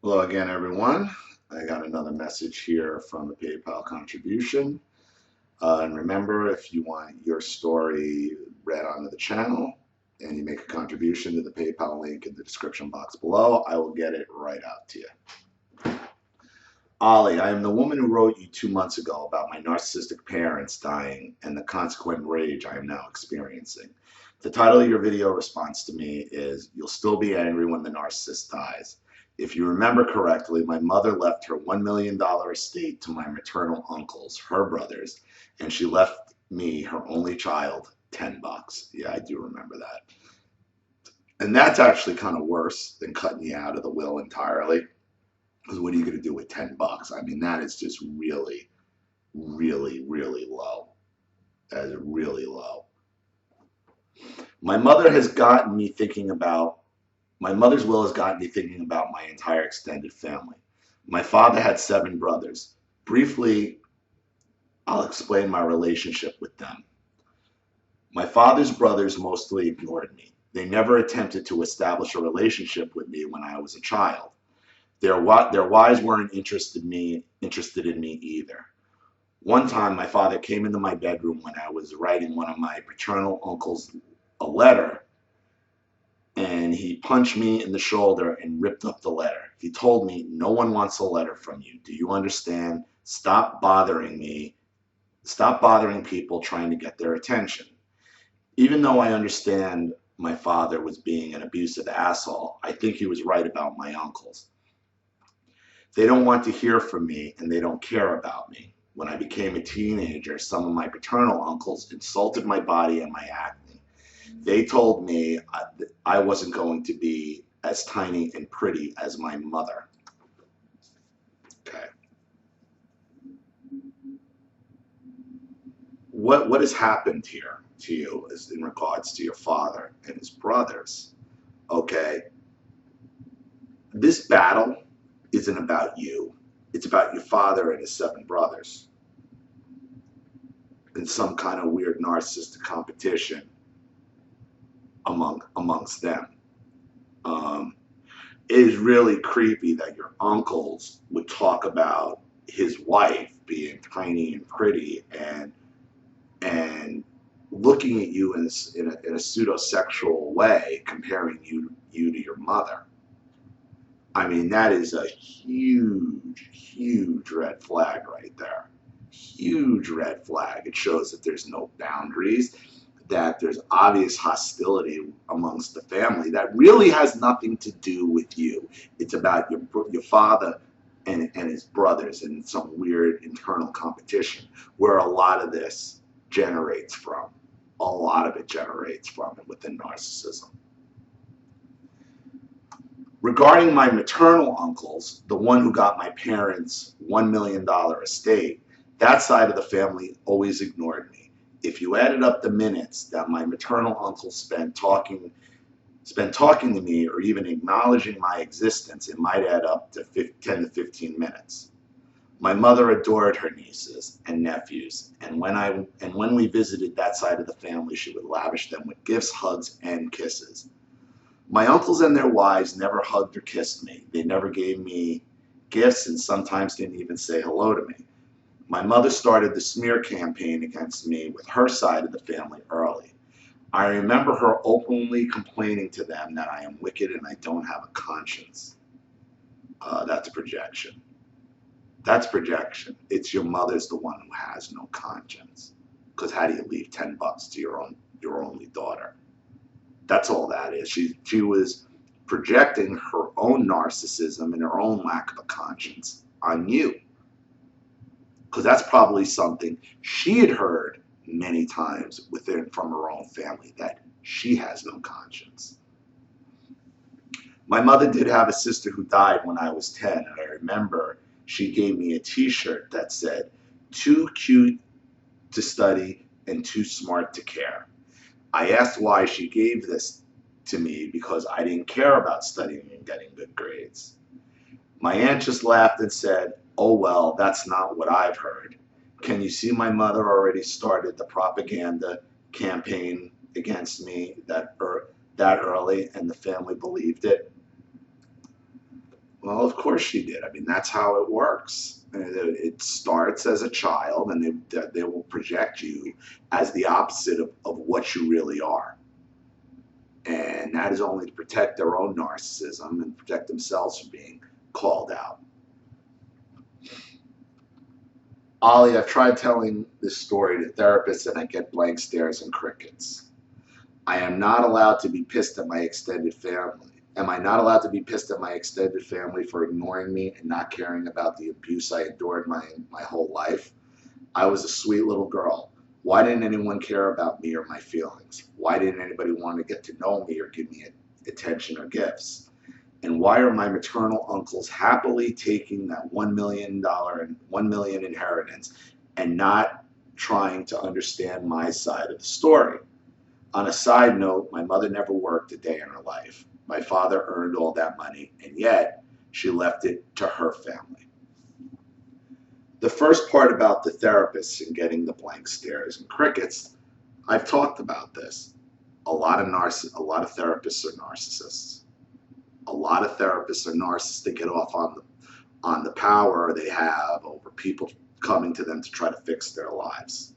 Hello again, everyone. I got another message here from the PayPal contribution. And remember, if you want your story read onto the channel and you make a contribution to the PayPal link in the description box below, I will get it right out to you. Ollie, I am the woman who wrote you 2 months ago about my narcissistic parents dying and the consequent rage I am now experiencing. The title of your video response to me is, "You'll still be angry when the narcissist dies." If you remember correctly, my mother left her $1 million estate to my maternal uncles, her brothers, and she left me, her only child, $10. Yeah, I do remember that. And that's actually kind of worse than cutting you out of the will entirely. Because what are you going to do with $10? I mean, that is just really, really, really low. That is really low. My mother has gotten me thinking about, my mother's will has gotten me thinking about my entire extended family. My father had 7 brothers. Briefly, I'll explain my relationship with them. My father's brothers mostly ignored me. They never attempted to establish a relationship with me when I was a child. Their wives weren't interested in me either. One time, my father came into my bedroom when I was writing one of my paternal uncles a letter, and he punched me in the shoulder and ripped up the letter. He told me, "No one wants a letter from you. Do you understand? Stop bothering me. Stop bothering people trying to get their attention." Even though I understand my father was being an abusive asshole, I think he was right about my uncles. They don't want to hear from me, and they don't care about me. When I became a teenager, some of my paternal uncles insulted my body and my acne. They told me I wasn't going to be as tiny and pretty as my mother. Okay. What has happened here to you is in regards to your father and his brothers? Okay. This battle isn't about you. It's about your father and his 7 brothers in some kind of weird narcissistic competition amongst them. It is really creepy that your uncles would talk about his wife being tiny and pretty and looking at you in a pseudo-sexual way, comparing you to your mother. I mean, that is a huge, huge red flag right there. Huge red flag. It shows that there's no boundaries, that there's obvious hostility amongst the family that really has nothing to do with you. It's about your father and his brothers and some weird internal competition where a lot of this generates from. A lot of it generates from it within narcissism. Regarding my maternal uncles, the one who got my parents' $1 million estate, that side of the family always ignored me. If you added up the minutes that my maternal uncle spent talking to me or even acknowledging my existence, it might add up to 10 to 15 minutes. My mother adored her nieces and nephews, and when we visited that side of the family, she would lavish them with gifts, hugs, and kisses. My uncles and their wives never hugged or kissed me. They never gave me gifts and sometimes didn't even say hello to me. My mother started the smear campaign against me with her side of the family early. I remember her openly complaining to them that I am wicked and I don't have a conscience. That's projection. That's projection. It's your mother's the one who has no conscience. Because how do you leave $10 to your only daughter? That's all that is. She was projecting her own narcissism and her own lack of a conscience on you. Because that's probably something she had heard many times from her own family, that she has no conscience. My mother did have a sister who died when I was 10, and I remember she gave me a t-shirt that said, "Too cute to study and too smart to care." I asked why she gave this to me because I didn't care about studying and getting good grades. My aunt just laughed and said, "Oh well, that's not what I've heard. Can you see my mother already started the propaganda campaign against me that early, and the family believed it?" Well, of course she did. I mean, that's how it works. It starts as a child, and they will project you as the opposite of what you really are. And that is only to protect their own narcissism and protect themselves from being called out. Ollie, I've tried telling this story to therapists and I get blank stares and crickets. I am not allowed to be pissed at my extended family. Am I not allowed to be pissed at my extended family for ignoring me and not caring about the abuse I endured my whole life? I was a sweet little girl. Why didn't anyone care about me or my feelings? Why didn't anybody want to get to know me or give me attention or gifts? And why are my maternal uncles happily taking that $1 million and $1 million inheritance and not trying to understand my side of the story? On a side note, my mother never worked a day in her life. My father earned all that money, and yet she left it to her family. The first part about the therapists and getting the blank stares and crickets, I've talked about this. A lot of therapists are narcissists. A lot of therapists are narcissists that get off on the power they have over people coming to them to try to fix their lives.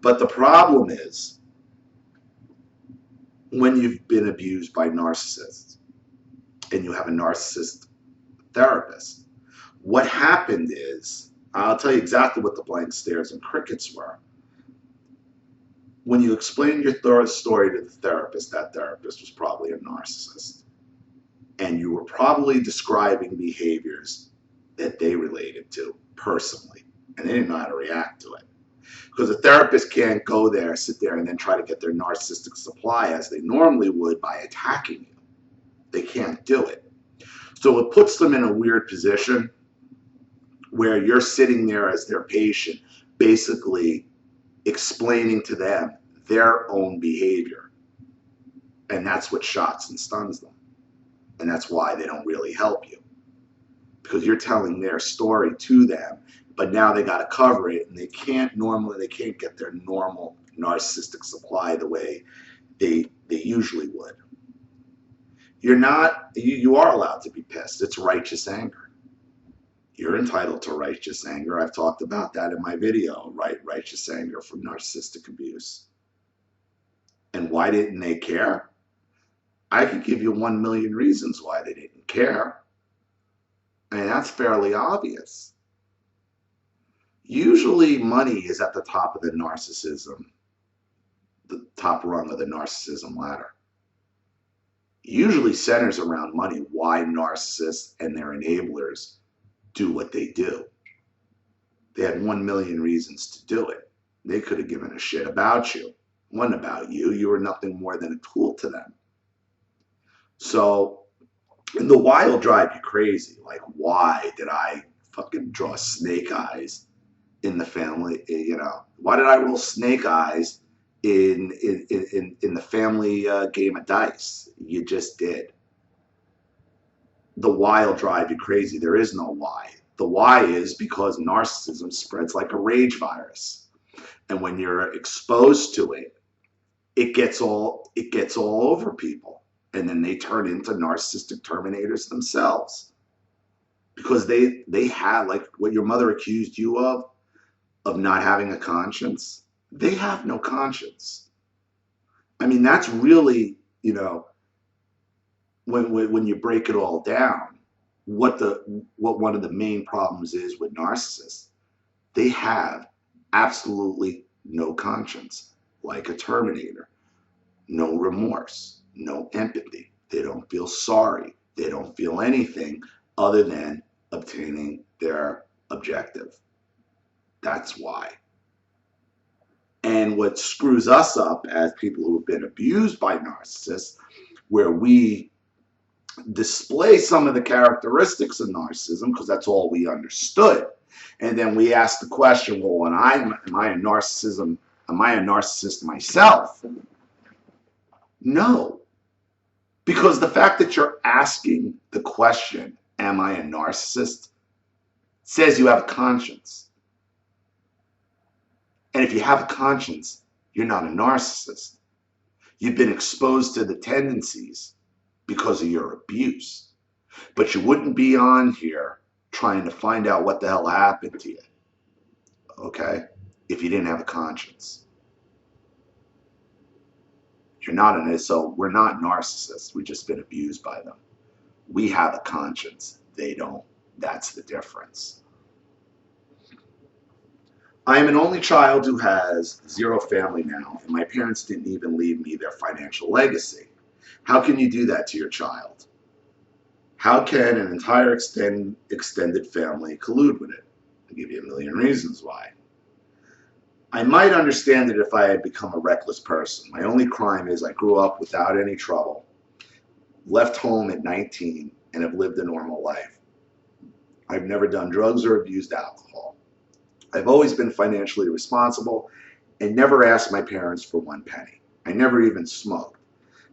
But the problem is, when you've been abused by narcissists and you have a narcissist therapist, what happened is, I'll tell you exactly what the blank stares and crickets were. When you explained your story to the therapist, that therapist was probably a narcissist. And you were probably describing behaviors that they related to personally, and they didn't know how to react to it. Because a therapist can't go there, sit there, and then try to get their narcissistic supply as they normally would by attacking you. They can't do it. So it puts them in a weird position where you're sitting there as their patient, basically explaining to them their own behavior. And that's what shocks and stuns them. And that's why they don't really help you. Because you're telling their story to them, but now they got to cover it, and they can't get their normal narcissistic supply the way they usually would. You are allowed to be pissed. It's righteous anger. You're entitled to righteous anger. I've talked about that in my video, right? Righteous anger from narcissistic abuse. And why didn't they care? I could give you 1 million reasons why they didn't care. I mean, that's fairly obvious. Usually money is at the top of the top rung of the narcissism ladder. Usually centers around money, why narcissists and their enablers do what they do. They had 1 million reasons to do it. They could have given a shit about you. It wasn't about you. You were nothing more than a tool to them. So, and the why will drive you crazy. Like, why did I fucking draw snake eyes in the family? You know, why did I roll snake eyes in the family game of dice? You just did. The why will drive you crazy. There is no why. The why is because narcissism spreads like a rage virus, and when you're exposed to it, it gets all over people. And then they turn into narcissistic terminators themselves, because they have, like what your mother accused you of not having a conscience. They have no conscience. I mean, that's really, you know, when you break it all down, what one of the main problems is with narcissists. They have absolutely no conscience, like a terminator, no remorse, no empathy. They don't feel sorry. They don't feel anything other than obtaining their objective. That's why. And what screws us up as people who have been abused by narcissists, where we display some of the characteristics of narcissism because that's all we understood, and then we ask the question, well, am I a narcissist myself? No. Because the fact that you're asking the question, am I a narcissist, says you have a conscience. And if you have a conscience, you're not a narcissist. You've been exposed to the tendencies because of your abuse. But you wouldn't be on here trying to find out what the hell happened to you, okay, if you didn't have a conscience. You're not in it, so we're not narcissists. We've just been abused by them. We have a conscience. They don't. That's the difference. I am an only child who has zero family now, and my parents didn't even leave me their financial legacy. How can you do that to your child? How can an entire extended family collude with it? I'll give you a million reasons why. I might understand it if I had become a reckless person. My only crime is I grew up without any trouble, left home at 19, and have lived a normal life. I've never done drugs or abused alcohol. I've always been financially responsible and never asked my parents for one penny. I never even smoked.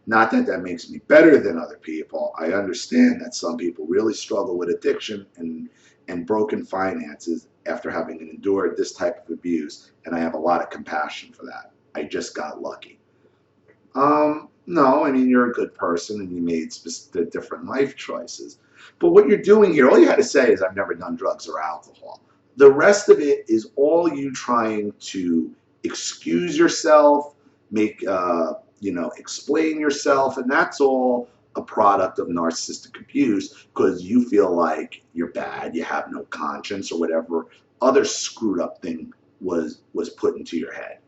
Not that that makes me better than other people. I understand that some people really struggle with addiction and broken finances after having endured this type of abuse, and I have a lot of compassion for that. I just got lucky. No, I mean, you're a good person and you made different life choices. But what you're doing here, all you had to say is, I've never done drugs or alcohol. The rest of it is all you trying to excuse yourself, make, explain yourself, and that's all a product of narcissistic abuse because you feel like you're bad, you have no conscience, or whatever other screwed up thing was put into your head.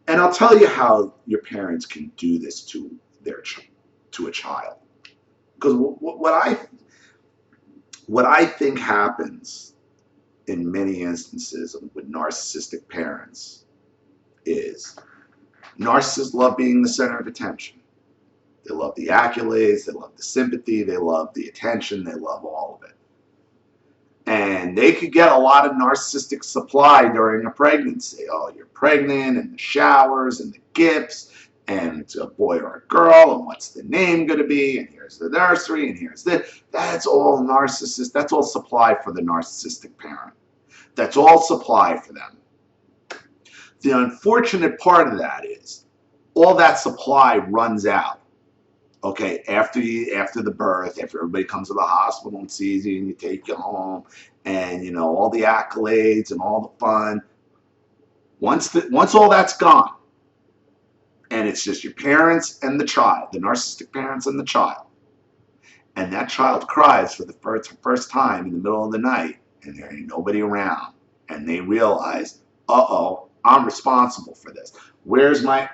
And I'll tell you how your parents can do this to a child. Because what I think happens in many instances with narcissistic parents is narcissists love being the center of attention. They love the accolades, they love the sympathy, they love the attention, they love all of it. And they could get a lot of narcissistic supply during a pregnancy. Oh, you're pregnant, and the showers, and the gifts, and it's a boy or a girl, and what's the name going to be, and here's the nursery, and here's this. That's all narcissist. That's all supply for the narcissistic parent. That's all supply for them. The unfortunate part of that is all that supply runs out. Okay, after the birth, after everybody comes to the hospital and sees you and you take you home, and all the accolades and all the fun. Once all that's gone, and it's just your parents and the child, the narcissistic parents and the child, and that child cries for the first time in the middle of the night, and there ain't nobody around, and they realize, uh-oh, I'm responsible for this. Where's my...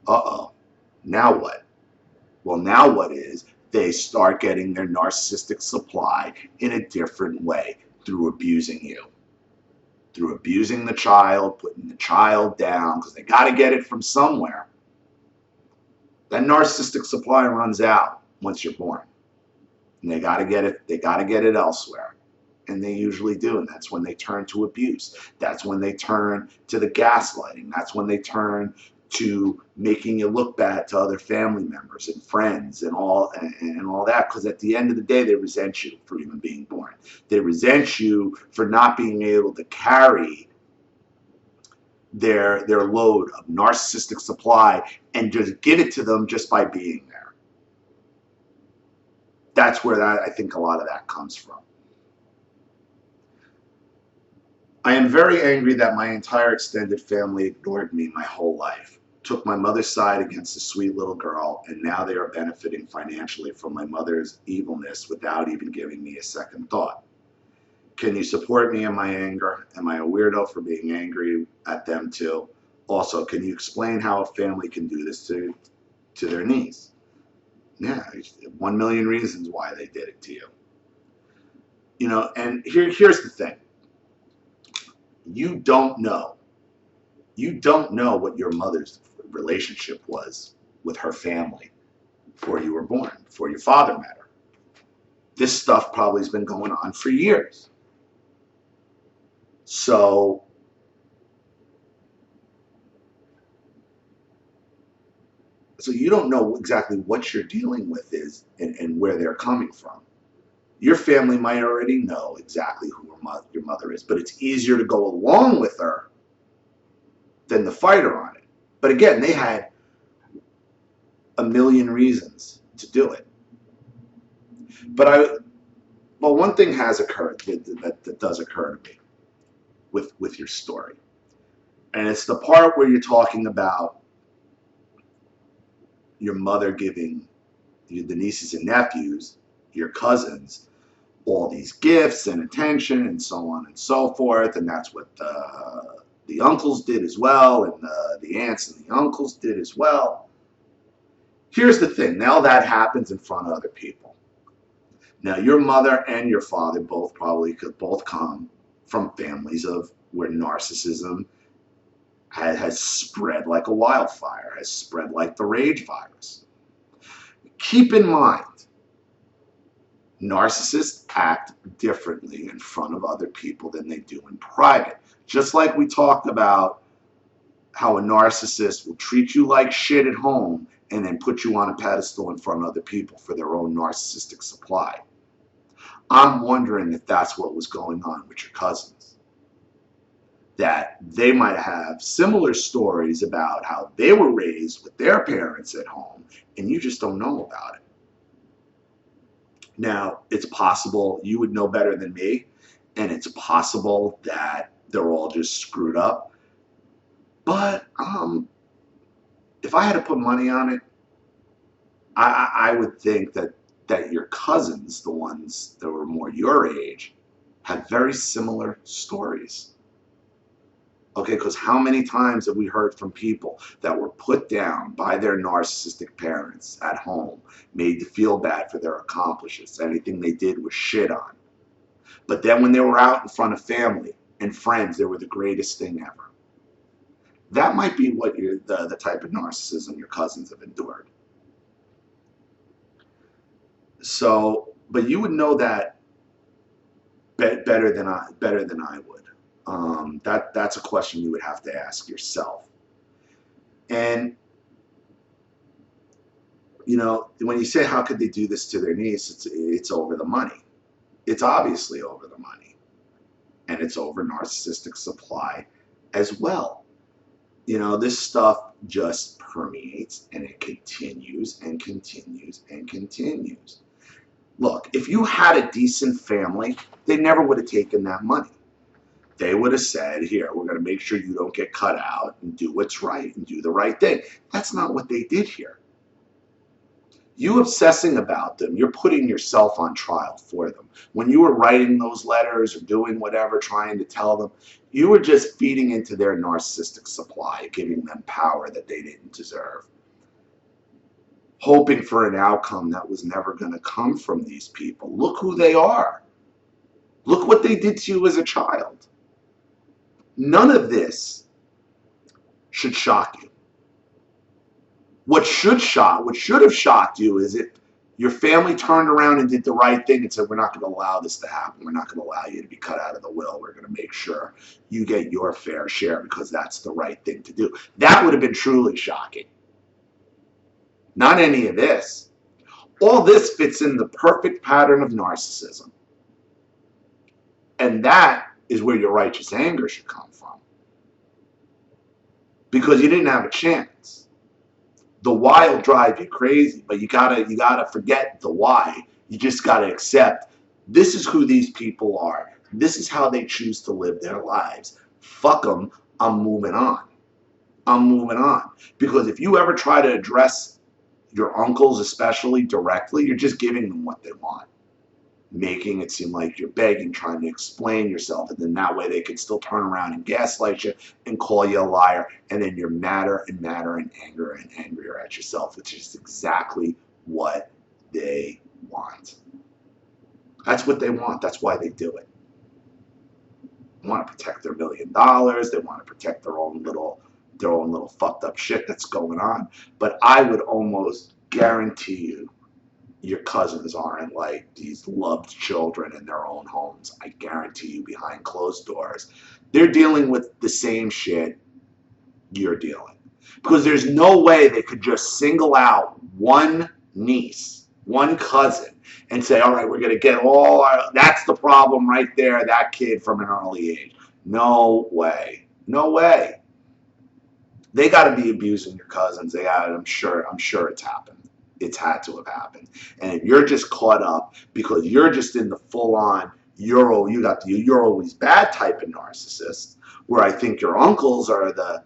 Uh-oh. Now what? Well, now what is, they start getting their narcissistic supply in a different way through abusing you. Through abusing the child, putting the child down, because they got to get it from somewhere. That narcissistic supply runs out once you're born. And they got to get it elsewhere. And they usually do, and that's when they turn to abuse. That's when they turn to the gaslighting. That's when they turn to making you look bad to other family members and friends and all that, because at the end of the day, they resent you for even being born. They resent you for not being able to carry their load of narcissistic supply and just give it to them just by being there. That's where I think a lot of that comes from. I am very angry that my entire extended family ignored me my whole life, took my mother's side against a sweet little girl, and now they are benefiting financially from my mother's evilness without even giving me a second thought. Can you support me in my anger? Am I a weirdo for being angry at them too? Also, can you explain how a family can do this to their niece? Yeah, 1 million reasons why they did it to you. And here's the thing. You don't know what your mother's relationship was with her family before you were born, before your father met her. This stuff probably has been going on for years. So you don't know exactly what you're dealing with is and where they're coming from. Your family might already know exactly who your mother is, but it's easier to go along with her than the fighter on it. But again, they had 1 million reasons to do it. But one thing has occurred that does occur to me with your story, and it's the part where you're talking about your mother giving the nieces and nephews, your cousins, all these gifts and attention and so on and so forth, and that's what the uncles did as well, and the aunts and the uncles did as well. Here's the thing, now that happens in front of other people. Now your mother and your father both probably could both come from families of where narcissism has spread like a wildfire, has spread like the rage virus. Keep in mind, narcissists act differently in front of other people than they do in private. Just like we talked about how a narcissist will treat you like shit at home and then put you on a pedestal in front of other people for their own narcissistic supply. I'm wondering if that's what was going on with your cousins. That they might have similar stories about how they were raised with their parents at home and you just don't know about it. Now, it's possible you would know better than me, and it's possible that they're all just screwed up. But if I had to put money on it, I would think that your cousins, the ones that were more your age, have very similar stories. Okay, because how many times have we heard from people that were put down by their narcissistic parents at home, made to feel bad for their accomplishments, anything they did was shit on. But then when they were out in front of family and friends, they were the greatest thing ever. That might be what the type of narcissism your cousins have endured. So, but you would know that better than I would. That's a question you would have to ask yourself. And you know, when you say how could they do this to their niece, it's over the money. It's obviously over the money, and it's over narcissistic supply as well. You know, this stuff just permeates and it continues and continues and continues. Look, if you had a decent family, they never would have taken that money. They would have said, here, we're going to make sure you don't get cut out and do what's right and do the right thing. That's not what they did here. You obsessing about them, you're putting yourself on trial for them. When you were writing those letters or doing whatever, trying to tell them, you were just feeding into their narcissistic supply, giving them power that they didn't deserve. Hoping for an outcome that was never going to come from these people. Look who they are. Look what they did to you as a child. None of this should shock you. What should have shocked you is if your family turned around and did the right thing and said, we're not going to allow this to happen. We're not going to allow you to be cut out of the will. We're going to make sure you get your fair share because that's the right thing to do. That would have been truly shocking. Not any of this. All this fits in the perfect pattern of narcissism. And that is where your righteous anger should come from. Because you didn't have a chance. The why will drive you crazy, but you gotta forget the why. You just gotta accept this is who these people are. This is how they choose to live their lives. Fuck them. I'm moving on. I'm moving on. Because if you ever try to address your uncles, especially directly, you're just giving them what they want. Making it seem like you're begging, trying to explain yourself, and then that way they can still turn around and gaslight you and call you a liar, and then you're madder and madder and angrier at yourself, which is exactly what they want. That's what they want. That's why they do it. They want to protect their $1 million. They want to protect their own little fucked up shit that's going on. But I would almost guarantee you your cousins aren't like these loved children in their own homes. I guarantee you behind closed doors, they're dealing with the same shit you're dealing. Because there's no way they could just single out one niece, one cousin, and say, all right, we're going to get all our, that's the problem right there, that kid from an early age. No way. No way. They got to be abusing your cousins. I'm sure it's happened. It's had to have happened. And if you're just caught up because you're just in the full-on you're always bad type of narcissist, where I think your uncles are the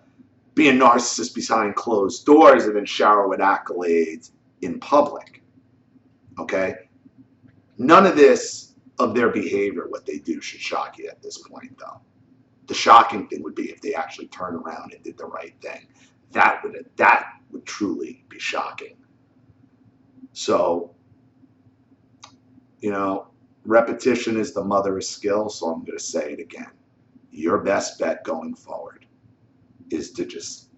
being narcissists behind closed doors and then shower with accolades in public. Okay? None of this of their behavior, what they do, should shock you at this point, though. The shocking thing would be if they actually turned around and did the right thing. That would truly be shocking. So, you know, repetition is the mother of skill, so I'm going to say it again. Your best bet going forward is to just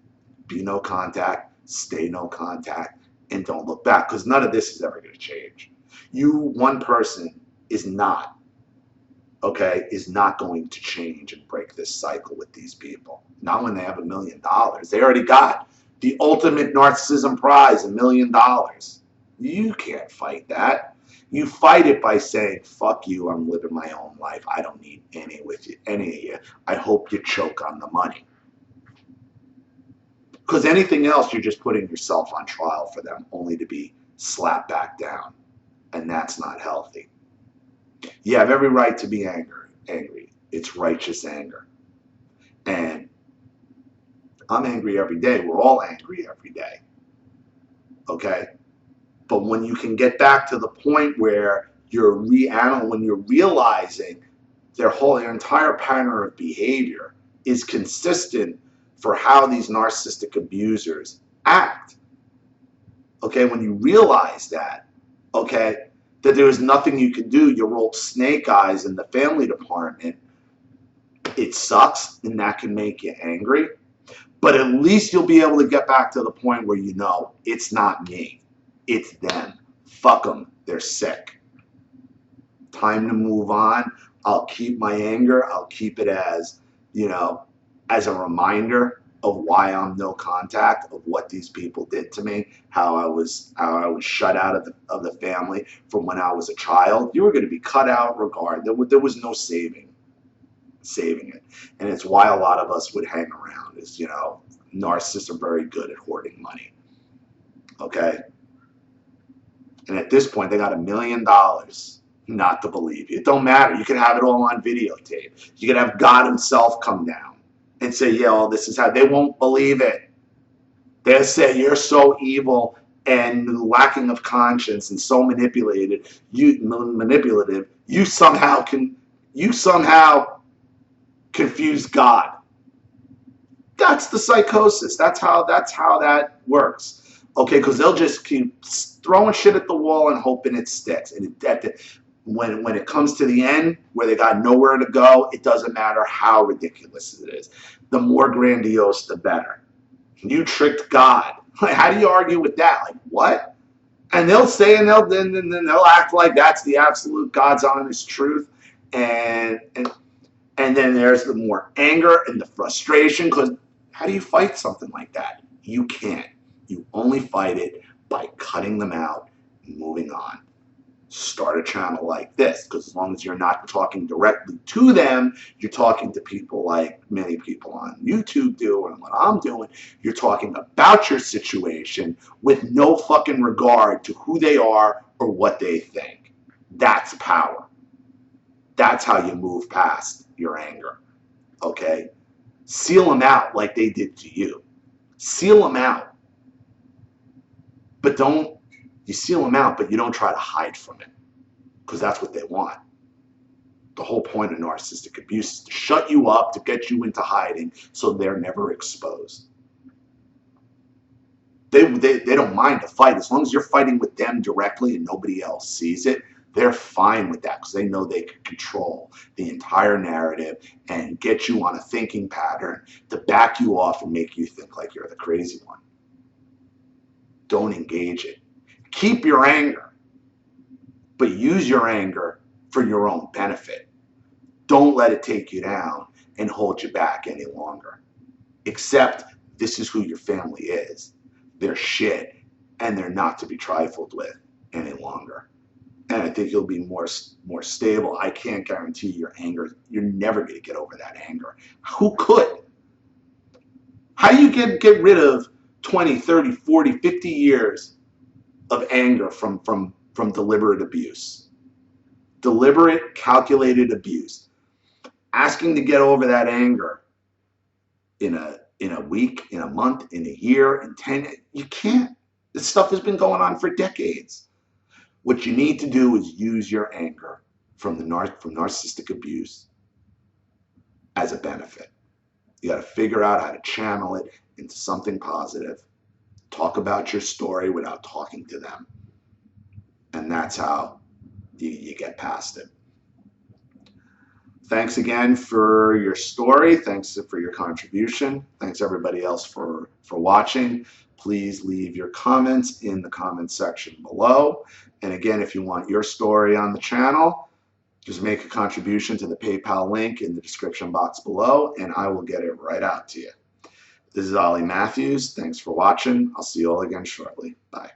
be no contact, stay no contact, and don't look back, because none of this is ever going to change. One person is not going to change and break this cycle with these people. Not when they have $1 million. They already got the ultimate narcissism prize, $1 million. You can't fight that. You fight it by saying, fuck you, I'm living my own life. I don't need any of you. I hope you choke on the money. Because anything else, you're just putting yourself on trial for them, only to be slapped back down. And that's not healthy. You have every right to be angry. It's righteous anger. And I'm angry every day. We're all angry every day. Okay? But when you can get back to the point where when you're realizing their entire pattern of behavior is consistent for how these narcissistic abusers act. Okay, when you realize that, okay, that there is nothing you can do, you roll snake eyes in the family department, it sucks and that can make you angry. But at least you'll be able to get back to the point where you know it's not me. It's them. Fuck them. They're sick. Time to move on. I'll keep my anger. I'll keep it as, as a reminder of why I'm no contact, of what these people did to me, how I was shut out of the family from when I was a child. You were going to be cut out regardless. There was no saving it. And it's why a lot of us would hang around. Is, narcissists are very good at hoarding money. Okay? And at this point, they got $1 million not to believe you. It don't matter. You can have it all on videotape. You can have God himself come down and say, yeah, this is how. They won't believe it. They'll say you're so evil and lacking of conscience and so manipulative. You somehow confuse God. That's the psychosis. That's how that works. Okay, because they'll just keep throwing shit at the wall and hoping it sticks. And when it comes to the end, where they got nowhere to go, it doesn't matter how ridiculous it is. The more grandiose, the better. You tricked God. Like, how do you argue with that? Like, what? And they'll say, and they'll act like that's the absolute God's honest truth. And then there's the more anger and the frustration, because how do you fight something like that? You can't. You only fight it by cutting them out and moving on. Start a channel like this, because as long as you're not talking directly to them, you're talking to people like many people on YouTube do, and what I'm doing, you're talking about your situation with no fucking regard to who they are or what they think. That's power. That's how you move past your anger. Okay? Seal them out like they did to you. Seal them out. But you seal them out, but you don't try to hide from it, because that's what they want. The whole point of narcissistic abuse is to shut you up, to get you into hiding, so they're never exposed. They don't mind a fight. As long as you're fighting with them directly and nobody else sees it, they're fine with that, because they know they can control the entire narrative and get you on a thinking pattern to back you off and make you think like you're the crazy one. Don't engage it. Keep your anger, but use your anger for your own benefit. Don't let it take you down and hold you back any longer. Except this is who your family is. They're shit, and they're not to be trifled with any longer. And I think you'll be more stable. I can't guarantee your anger. You're never going to get over that anger. Who could? How do you get rid of 20, 30, 40, 50 years of anger from deliberate abuse. Deliberate, calculated abuse. Asking to get over that anger in a week, in a month, in a year, in 10, you can't. This stuff has been going on for decades. What you need to do is use your anger from narcissistic abuse as a benefit. You got to figure out how to channel it into something positive. Talk about your story without talking to them. And that's how you get past it. Thanks again for your story. Thanks for your contribution. Thanks everybody else for watching. Please leave your comments in the comment section below. And again, if you want your story on the channel, just make a contribution to the PayPal link in the description box below, and I will get it right out to you. This is Ollie Matthews. Thanks for watching. I'll see you all again shortly. Bye.